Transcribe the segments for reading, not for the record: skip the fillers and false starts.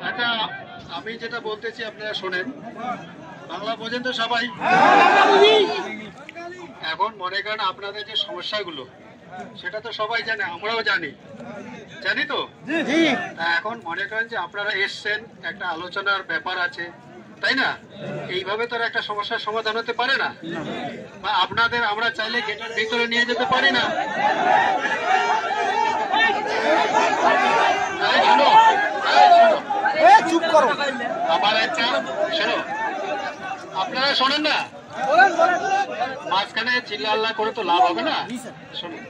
আচ্ছা, আমি যেটা বলতেছি আপনারা শোনেন, বাংলা বোঝেন তো সবাই? এখন মনে করেন আপনাদের যে সমস্যাগুলো সেটা তো সবাই জানে, আমরাও জানি, জানি তো। এখন মনে করেন যে আপনারা এসছেন, একটা আলোচনার ব্যাপার আছে, তাই না? এইভাবে তো একটা সমস্যার সমাধান হতে পারে না। বা আপনাদের আমরা চাইলে গেটের ভিতরে নিয়ে যেতে পারি না। আমার একটা শোনো, আপনারা শোনেন না, মাঝখানে চিল্লা করে তো লাভ হবে না। শুনুন,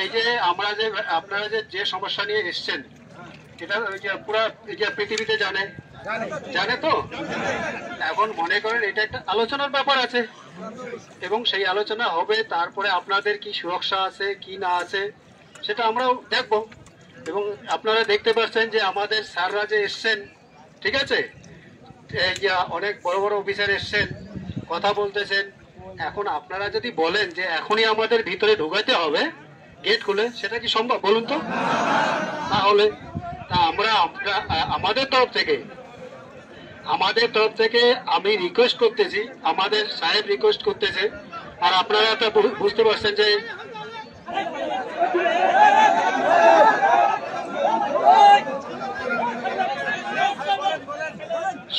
এই যে আমরা যে আপনারা যে সমস্যা নিয়ে এসছেন, এটা পুরো পৃথিবীতে জানে তো। এখন মনে করেন এটা একটা আলোচনার ব্যাপার আছে, এবং সেই আলোচনা হবে, তারপরে আপনাদের কি সুরক্ষা আছে কি না আছে সেটা আমরাও দেখব। এবং আপনারা দেখতে পাচ্ছেন যে আমাদের স্যাররা যে এসছেন, ঠিক আছে, এই যে অনেক বড় বড় অফিসার এসছেন, কথা বলতেছেন। এখন আপনারা যদি বলেন যে এখনই আমাদের ভিতরে ঢোকাতে হবে গেট খুলে, সেটা কি সম্ভব বলুন তো? তাহলে আমরা আমাদের তরফ থেকে আমি রিকোয়েস্ট করতেছি, আমাদের সাহেব রিকোয়েস্ট করতেছে, আর আপনারা তো বুঝতে পারছেন যে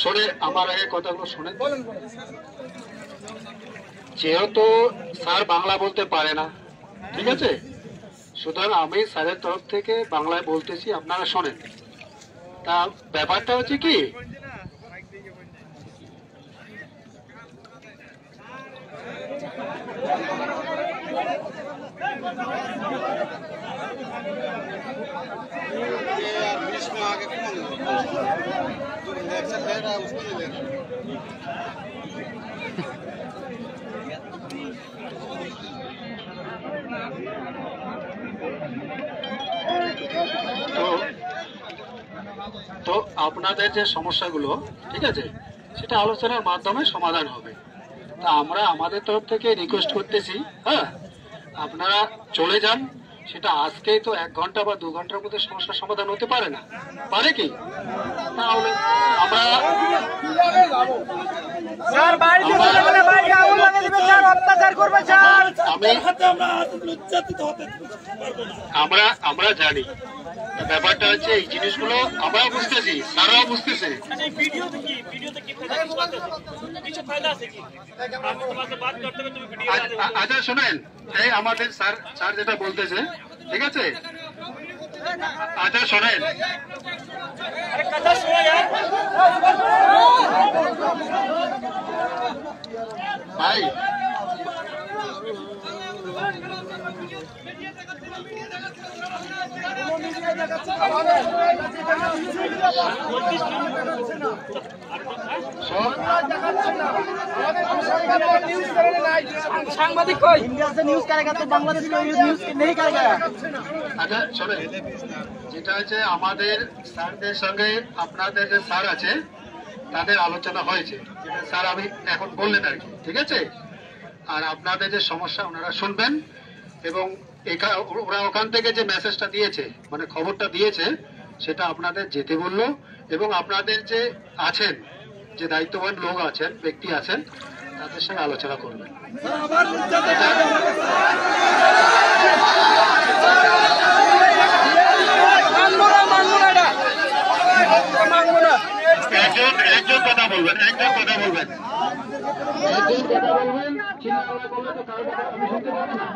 শোনে, আমার আগে কথাগুলো শোনেন। যেহেতু স্যার বাংলা বলতে পারে না, ঠিক আছে, সুতরাং আমি স্যারের তরফ থেকে বাংলায় বলতেছি, আপনারা শোনেন। তা ব্যাপারটা হচ্ছে কি, তো আপনাদের যে সমস্যাগুলো, ঠিক আছে, সেটা আলোচনার মাধ্যমে সমাধান হবে। তা আমরা আমাদের তরফ থেকে রিকোয়েস্ট করতেছি, হ্যাঁ, আপনারা চলে যান। সেটা আজকেই তো 1 ঘন্টা বা 2 ঘন্টার মধ্যে সমস্যার সমাধান হতে পারে না, পারে কি? তাহলে আমরা আমরা জানি ব্যাপারটা হচ্ছে, এই জিনিসগুলো আমরাও বুঝতেছি, স্যাররাও বুঝতেছে। আচ্ছা শোনেন, এই আমাদের স্যার যেটা বলতেছে, ঠিক আছে, আচ্ছা শোনেন, ভাই সাংবাদিক কই? इंडिया से न्यूज करेगा तो बांग्लादेश में न्यूज नहीं करेगा। আচ্ছা শোনেন, যেটা হচ্ছে আমাদের স্যারদের সঙ্গে আপনাদের যে স্যার আছে তাদের আলোচনা হয়েছে, যেটা স্যার আমি এখন বললেন আর কি, ঠিক আছে। আর আপনাদের যে সমস্যা ওনারা শুনবেন, এবং ওরা ওখান থেকে যে মেসেজটা দিয়েছে, মানে খবরটা দিয়েছে, সেটা আপনাদের যেতে বললো। এবং আপনাদের যে আছেন, যে দায়িত্ববান লোক আছেন, ব্যক্তি আছেন, তাদের সঙ্গে আলোচনা করবেন। একজন কথা বলবেন, চিন্তা করলে তো কারো কথা আমি শুনতে পাবো না।